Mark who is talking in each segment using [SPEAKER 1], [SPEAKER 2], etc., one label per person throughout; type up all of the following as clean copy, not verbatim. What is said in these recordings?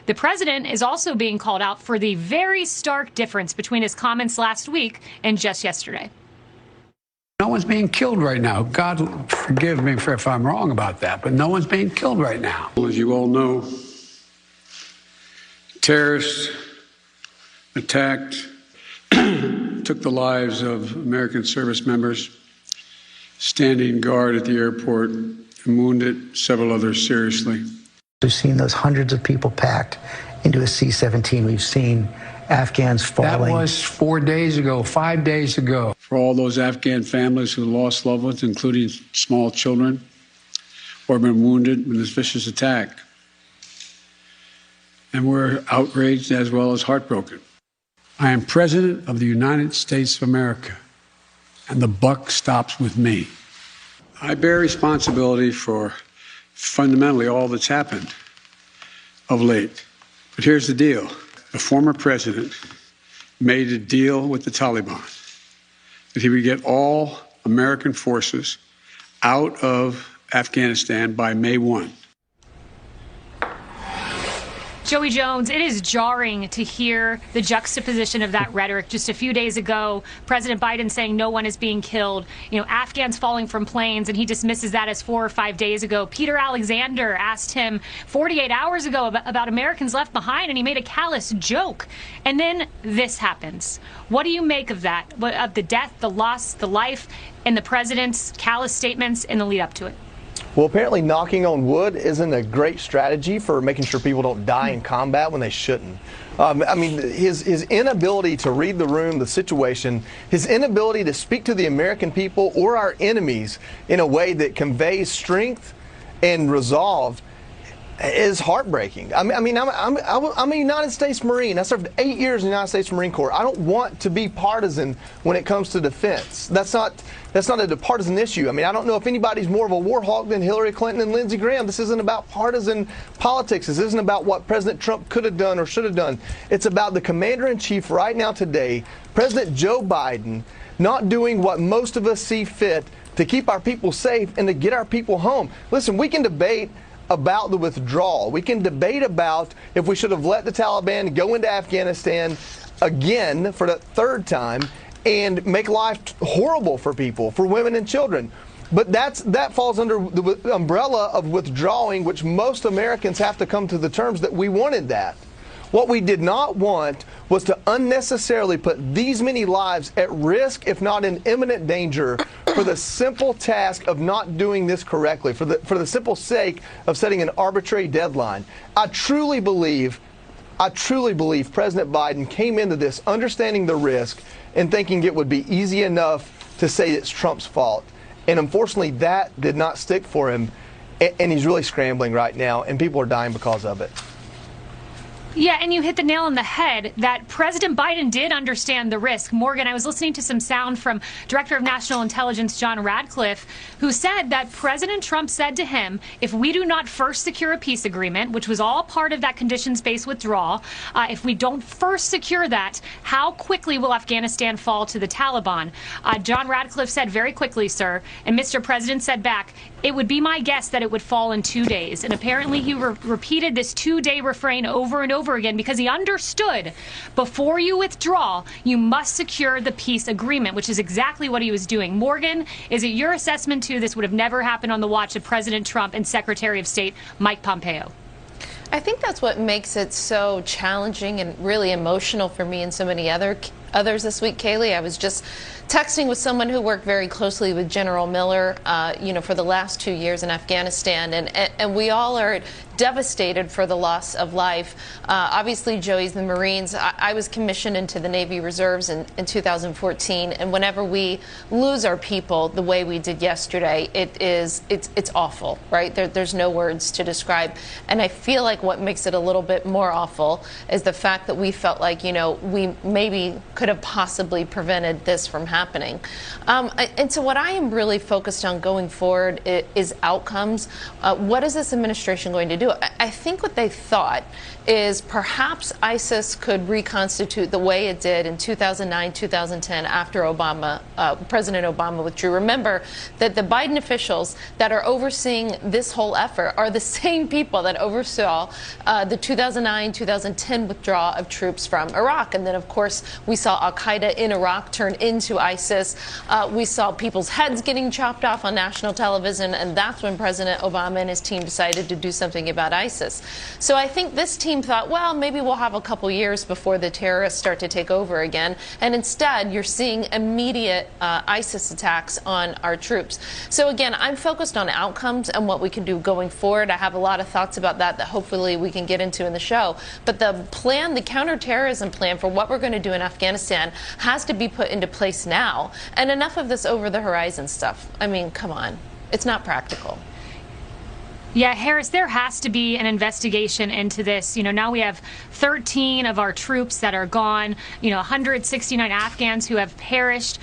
[SPEAKER 1] The president is also being called out for the very stark difference between his comments last week and just yesterday.
[SPEAKER 2] No one's being killed right now. God forgive me if I'm wrong about that, but no one's being killed right now.
[SPEAKER 3] As you all know, terrorists attacked, took the lives of American service members standing guard at the airport and wounded several others seriously.
[SPEAKER 4] We've seen those hundreds of people packed into a C-17. We've seen Afghans falling.
[SPEAKER 2] That was 4 days ago, 5 days ago.
[SPEAKER 3] For all those Afghan families who lost loved ones, including small children, or been wounded in this vicious attack. And we're outraged as well as heartbroken. I am President of the United States of America, and the buck stops with me. I bear responsibility for fundamentally all that's happened of late. But here's the deal. The former president made a deal with the Taliban that he would get all American forces out of Afghanistan by May 1.
[SPEAKER 1] Joey Jones, it is jarring to hear the juxtaposition of that rhetoric. Just a few days ago, President Biden saying no one is being killed, Afghans falling from planes, and he dismisses that as 4 or 5 days ago. Peter Alexander asked him 48 hours ago about Americans left behind, and he made a callous joke. And then this happens. What do you make of that, of the death, the loss, the life, and the president's callous statements in the lead up to it?
[SPEAKER 5] Well, apparently knocking on wood isn't a great strategy for making sure people don't die in combat when they shouldn't. His inability to read the room, the situation, his inability to speak to the American people or our enemies in a way that conveys strength and resolve is heartbreaking. I'm a United States Marine. I served 8 years in the United States Marine Corps. I don't want to be partisan when it comes to defense. That's not a partisan issue. I don't know if anybody's more of a war hawk than Hillary Clinton and Lindsey Graham. This isn't about partisan politics. This isn't about what President Trump could have done or should have done. It's about the commander-in-chief right now today, President Joe Biden, not doing what most of us see fit to keep our people safe and to get our people home. Listen, we can debate about the withdrawal. We can debate about if we should have let the Taliban go into Afghanistan again for the third time and make life horrible for people, for women and children. But that falls under the umbrella of withdrawing, which most Americans have to come to the terms that we wanted that. What we did not want was to unnecessarily put these many lives at risk, if not in imminent danger, for the simple task of not doing this correctly, for the simple sake of setting an arbitrary deadline. I truly believe President Biden came into this understanding the risk and thinking it would be easy enough to say it's Trump's fault. And unfortunately, that did not stick for him, and he's really scrambling right now, and people are dying because of it.
[SPEAKER 1] Yeah, and you hit the nail on the head that President Biden did understand the risk. Morgan, I was listening to some sound from Director of National Intelligence John Radcliffe, who said that President Trump said to him, if we do not first secure a peace agreement, which was all part of that conditions-based withdrawal, if we don't first secure that, how quickly will Afghanistan fall to the Taliban? John Radcliffe said, very quickly, sir. And Mr. President said back, it would be my guess that it would fall in 2 days. And apparently he repeated this 2-day refrain over and over again because he understood before you withdraw, you must secure the peace agreement, which is exactly what he was doing. Morgan, is it your assessment, too, this would have never happened on the watch of President Trump and Secretary of State Mike Pompeo?
[SPEAKER 6] I think that's what makes it so challenging and really emotional for me and so many others this week, Kaylee. I was just texting with someone who worked very closely with General Miller, for the last 2 years in Afghanistan, and we all are devastated for the loss of life. Obviously, Joey's the Marines. I was commissioned into the Navy Reserves in 2014, and whenever we lose our people the way we did yesterday, it's awful, right? There's no words to describe. And I feel like what makes it a little bit more awful is the fact that we felt like, we maybe could have possibly prevented this from happening. And so what I am really focused on going forward is outcomes. What is this administration going to do? do. I think what they thought is perhaps ISIS could reconstitute the way it did in 2009, 2010 after President Obama withdrew. Remember that the Biden officials that are overseeing this whole effort are the same people that oversaw the 2009, 2010 withdrawal of troops from Iraq. And then, of course, we saw al-Qaeda in Iraq turn into ISIS. We saw people's heads getting chopped off on national television, and that's when President Obama and his team decided to do something about ISIS. So I think this team thought, well, maybe we'll have a couple years before the terrorists start to take over again. And instead, you're seeing immediate ISIS attacks on our troops. So again, I'm focused on outcomes and what we can do going forward. I have a lot of thoughts about that hopefully we can get into in the show. But the plan, the counterterrorism plan for what we're going to do in Afghanistan has to be put into place now. And enough of this over-the-horizon stuff. I mean, come on. It's not practical.
[SPEAKER 1] Yeah, Harris, there has to be an investigation into this. You know, now we have 13 of our troops that are gone, 169 Afghans who have perished.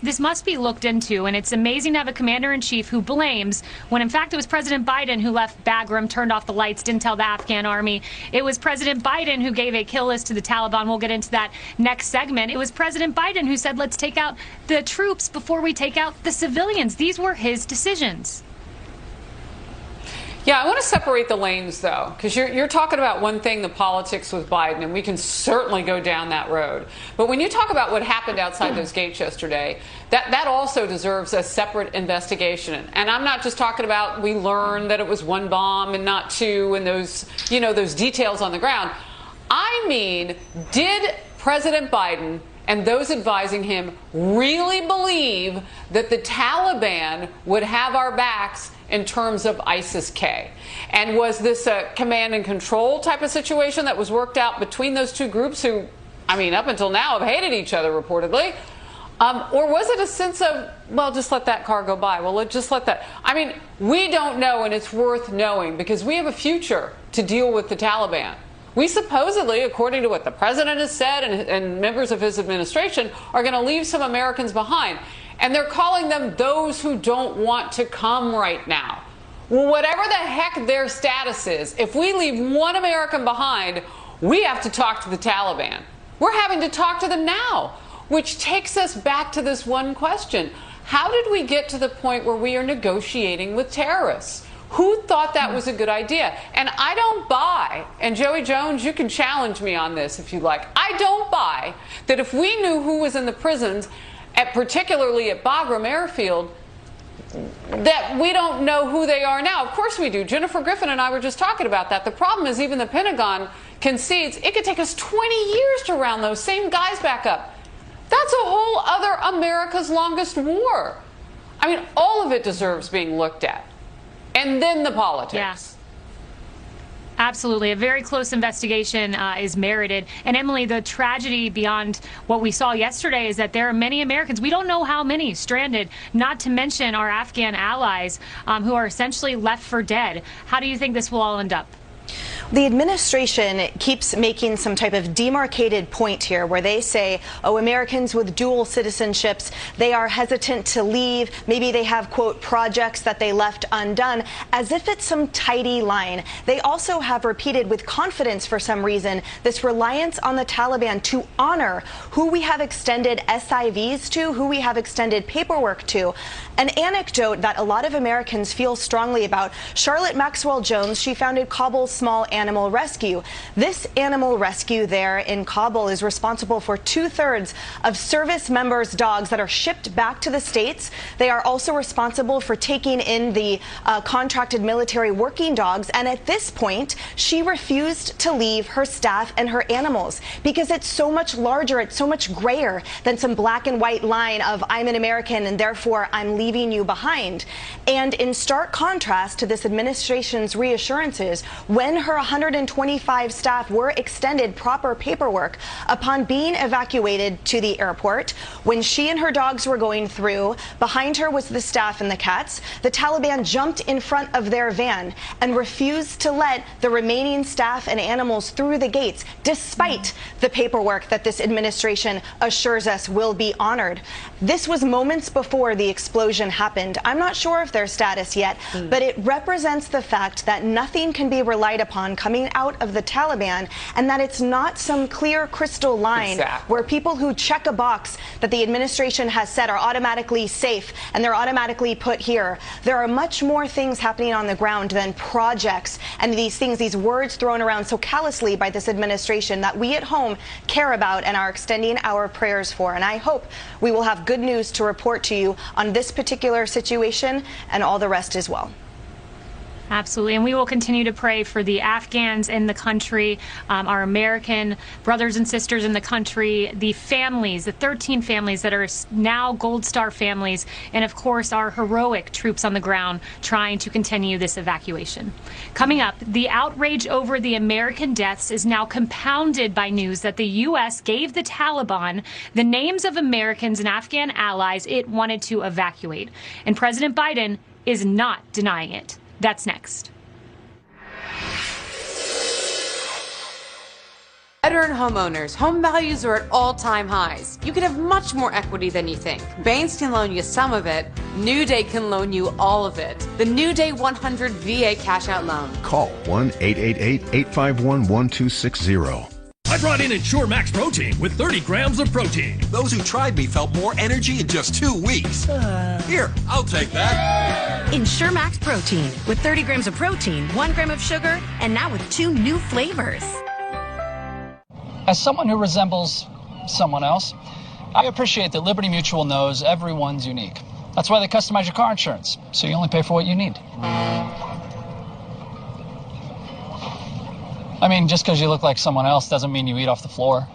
[SPEAKER 1] This must be looked into, and it's amazing to have a commander-in-chief who blames, when in fact it was President Biden who left Bagram, turned off the lights, didn't tell the Afghan army. It was President Biden who gave a kill list to the Taliban. We'll get into that next segment. It was President Biden who said, let's take out the troops before we take out the civilians. These were his decisions.
[SPEAKER 7] Yeah, I want to separate the lanes, though, because you're talking about one thing, the politics with Biden, and we can certainly go down that road. But when you talk about what happened outside those gates yesterday, that also deserves a separate investigation. And I'm not just talking about we learned that it was one bomb and not two and those details on the ground. I mean, did President Biden and those advising him really believe that the Taliban would have our backs in terms of ISIS-K? And was this a command and control type of situation that was worked out between those two groups who, I mean, up until now have hated each other reportedly? Or was it a sense of, well, just let that car go by. Well, just let that. I mean, we don't know, and it's worth knowing because we have a future to deal with the Taliban. We supposedly, according to what the president has said and members of his administration, are going to leave some Americans behind. And they're calling them those who don't want to come right now. Well, whatever the heck their status is, if we leave one American behind, we have to talk to the Taliban. We're having to talk to them now, which takes us back to this one question. How did we get to the point where we are negotiating with terrorists? Who thought that was a good idea? And I don't buy, and Joey Jones, you can challenge me on this if you like. I don't buy that if we knew who was in the prisons, particularly at Bagram Airfield, that we don't know who they are now. Of course we do. Jennifer Griffin and I were just talking about that. The problem is even the Pentagon concedes it could take us 20 years to round those same guys back up. That's a whole other America's longest war. I mean, all of it deserves being looked at. And then the politics.
[SPEAKER 1] Yes. Absolutely. A very close investigation is merited. And Emily, the tragedy beyond what we saw yesterday is that there are many Americans, we don't know how many, stranded, not to mention our Afghan allies who are essentially left for dead. How do you think this will all end up?
[SPEAKER 8] The administration keeps making some type of demarcated point here where they say, oh, Americans with dual citizenships, they are hesitant to leave. Maybe they have, quote, projects that they left undone, as if it's some tidy line. They also have repeated with confidence for some reason this reliance on the Taliban to honor who we have extended SIVs to, who we have extended paperwork to. An anecdote that a lot of Americans feel strongly about. Charlotte Maxwell Jones, she founded Kabul's Small Animal Rescue. This animal rescue there in Kabul is responsible for 2/3 of service members' dogs that are shipped back to the States. They are also responsible for taking in the contracted military working dogs. And at this point, she refused to leave her staff and her animals because it's so much larger, it's so much grayer than some black and white line of I'm an American and therefore I'm leaving you behind. And in stark contrast to this administration's reassurances, when her 125 staff were extended proper paperwork upon being evacuated to the airport. When she and her dogs were going through, behind her was the staff and the cats. The Taliban jumped in front of their van and refused to let the remaining staff and animals through the gates, despite the paperwork that this administration assures us will be honored. This was moments before the explosion happened. I'm not sure of their status yet, but it represents the fact that nothing can be relied upon coming out of the Taliban, and that it's not some clear crystal line where people who check a box that the administration has said are automatically safe and they're automatically put here. There are much more things happening on the ground than projects and these things, these words thrown around so callously by this administration that we at home care about and are extending our prayers for. And I hope we will have good news to report to you on this particular situation and all the rest as well.
[SPEAKER 1] Absolutely, and we will continue to pray for the Afghans in the country, our American brothers and sisters in the country, the families, the 13 families that are now Gold Star families, and of course our heroic troops on the ground trying to continue this evacuation. Coming up, the outrage over the American deaths is now compounded by news that the U.S. gave the Taliban the names of Americans and Afghan allies it wanted to evacuate, and President Biden is not denying it. That's next.
[SPEAKER 9] Veteran homeowners, home values are at all-time highs. You can have much more equity than you think. Banks can loan you some of it. New Day can loan you all of it. The New Day 100 VA cash out loan.
[SPEAKER 10] Call 1-888-851-1260.
[SPEAKER 11] I brought in Ensure Max Protein with 30 grams of protein.
[SPEAKER 12] Those who tried me felt more energy in just 2 weeks. Here, I'll take that.
[SPEAKER 13] Ensure Max Protein with 30 grams of protein, 1 gram of sugar, and now with 2 new flavors.
[SPEAKER 14] As someone who resembles someone else, I appreciate that Liberty Mutual knows everyone's unique. That's why they customize your car insurance, so you only pay for what you need. I mean, just because you look like someone else doesn't mean you eat off the floor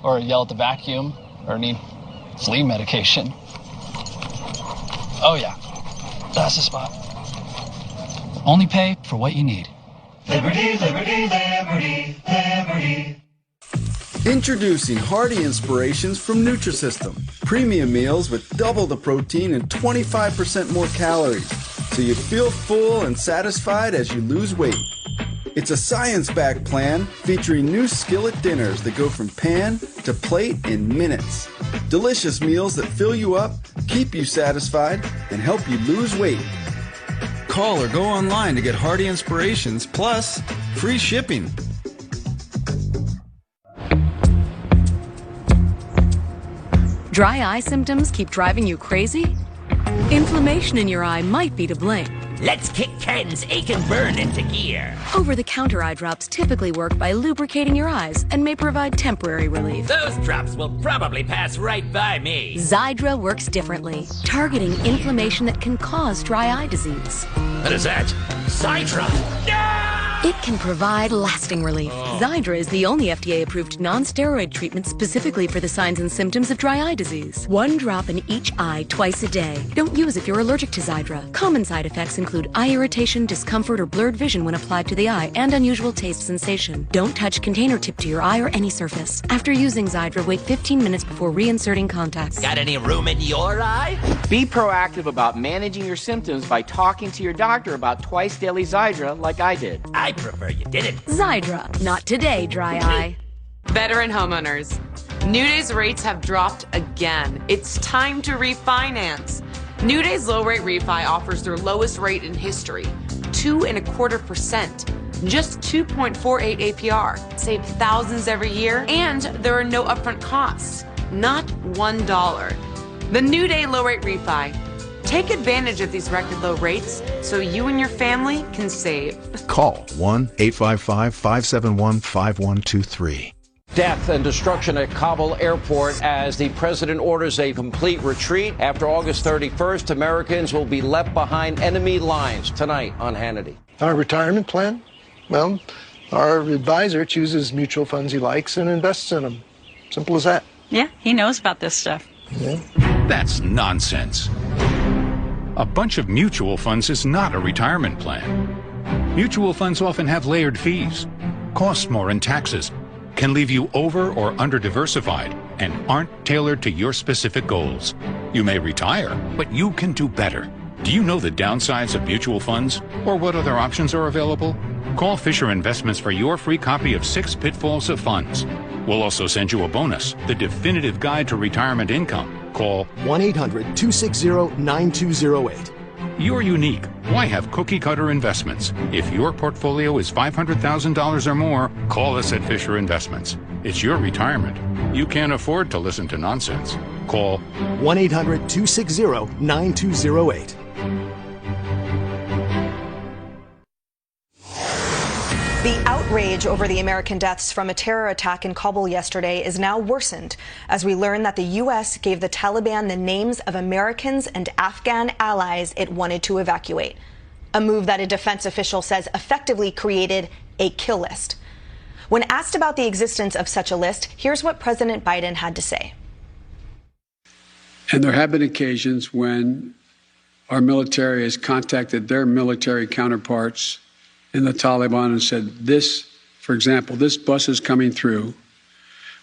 [SPEAKER 14] or yell at the vacuum or need flea medication. Oh, yeah. That's the spot. Only pay for what you need.
[SPEAKER 15] Liberty, liberty, liberty, liberty.
[SPEAKER 16] Introducing Hearty Inspirations from Nutrisystem. Premium meals with double the protein and 25% more calories, so you feel full and satisfied as you lose weight. It's a science-backed plan featuring new skillet dinners that go from pan to plate in minutes. Delicious meals that fill you up, keep you satisfied, and help you lose weight. Call or go online to get Hearty Inspirations, plus free shipping.
[SPEAKER 13] Dry eye symptoms keep driving you crazy? Inflammation in your eye might be to blame.
[SPEAKER 17] Let's kick Ken's ache and burn into gear.
[SPEAKER 13] Over-the-counter eye drops typically work by lubricating your eyes and may provide temporary relief.
[SPEAKER 17] Those drops will probably pass right by me.
[SPEAKER 13] Xiidra works differently, targeting inflammation that can cause dry eye disease.
[SPEAKER 17] What is that? Xiidra!
[SPEAKER 13] It can provide lasting relief. Xiidra is the only FDA-approved non-steroid treatment specifically for the signs and symptoms of dry eye disease. 1 drop in each eye twice a day. Don't use if you're allergic to Xiidra. Common side effects include eye irritation, discomfort, or blurred vision when applied to the eye, and unusual taste sensation. Don't touch container tip to your eye or any surface. After using Xiidra, wait 15 minutes before reinserting contacts.
[SPEAKER 17] Got any room in your eye?
[SPEAKER 18] Be proactive about managing your symptoms by talking to your doctor about twice daily Xiidra like I did.
[SPEAKER 17] I prefer you didn't.
[SPEAKER 13] Xiidra. Not today, dry eye.
[SPEAKER 9] Veteran homeowners, New Day's rates have dropped again. It's time to refinance. New Day's low rate refi offers their lowest rate in history, 2.25%, just 2.48 APR. Save thousands every year, and there are no upfront costs, not $1. The New Day low rate refi. Take advantage of these record low rates so you and your family can save.
[SPEAKER 10] Call 1-855-571-5123.
[SPEAKER 19] Death and destruction at Kabul airport as the president orders a complete retreat. After August 31st, Americans will be left behind enemy lines. Tonight on Hannity.
[SPEAKER 20] Our retirement plan? Well, our advisor chooses mutual funds he likes and invests in them. Simple as that.
[SPEAKER 21] Yeah, he knows about this stuff.
[SPEAKER 20] Yeah.
[SPEAKER 22] That's nonsense. A bunch of mutual funds is not a retirement plan.
[SPEAKER 4] Mutual funds often have layered fees, cost more in taxes, can leave you over or under diversified, and aren't tailored to your specific goals. You may retire, but you can do better. Do you know the downsides of mutual funds or what other options are available? Call Fisher Investments for your free copy of 6 Pitfalls of Funds. We'll also send you a bonus, the definitive guide to retirement income. Call
[SPEAKER 22] 1-800-260-9208.
[SPEAKER 4] You're unique. Why have cookie-cutter investments? If your portfolio is $500,000 or more, call us at Fisher Investments. It's your retirement. You can't afford to listen to nonsense. Call
[SPEAKER 22] 1-800-260-9208.
[SPEAKER 8] The outrage over the American deaths from a terror attack in Kabul yesterday is now worsened as we learn that the U.S. gave the Taliban the names of Americans and Afghan allies it wanted to evacuate, a move that a defense official says effectively created a kill list. When asked about the existence of such a list, here's what President Biden had to say.
[SPEAKER 3] And there have been occasions when our military has contacted their military counterparts in the Taliban and said, this, for example, this bus is coming through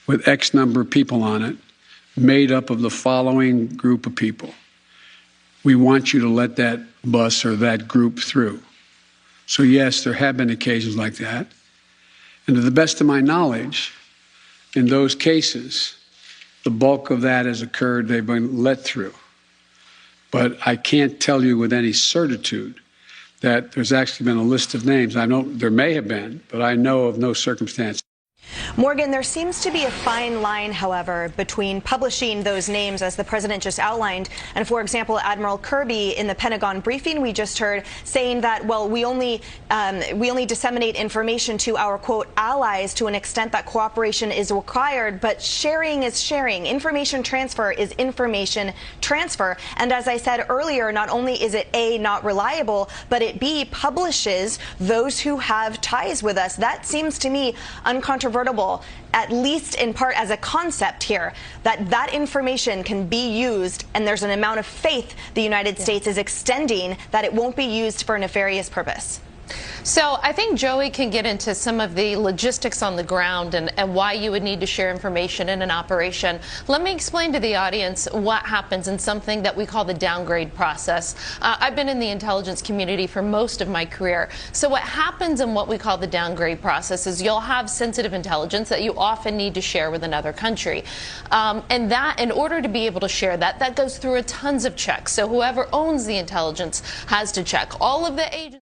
[SPEAKER 3] with X number of people on it, made up of the following group of people. We want you to let that bus or that group through. So yes, there have been occasions like that. And to the best of my knowledge, in those cases, the bulk of that has occurred, they've been let through. But I can't tell you with any certitude that there's actually been a list of names. I know there may have been, but I know of no circumstance.
[SPEAKER 8] Morgan, there seems to be a fine line, however, between publishing those names, as the president just outlined, and, for example, Admiral Kirby in the Pentagon briefing we just heard saying that, well, we only disseminate information to our, quote, allies to an extent that cooperation is required, but sharing is sharing. Information transfer is information transfer. And as I said earlier, not only is it A, not reliable, but it B, publishes those who have ties with us. That seems to me uncontroversial, at least in part as a concept here, that information can be used, and there's an amount of faith the United States is extending that it won't be used for a nefarious purpose.
[SPEAKER 6] So I think Joey can get into some of the logistics on the ground and why you would need to share information in an operation. Let me explain to the audience what happens in something that we call the downgrade process. I've been in the intelligence community for most of my career. So what happens in what we call the downgrade process is you'll have sensitive intelligence that you often need to share with another country. And that, in order to be able to share that goes through tons of checks. So whoever owns the intelligence has to check. All of the agents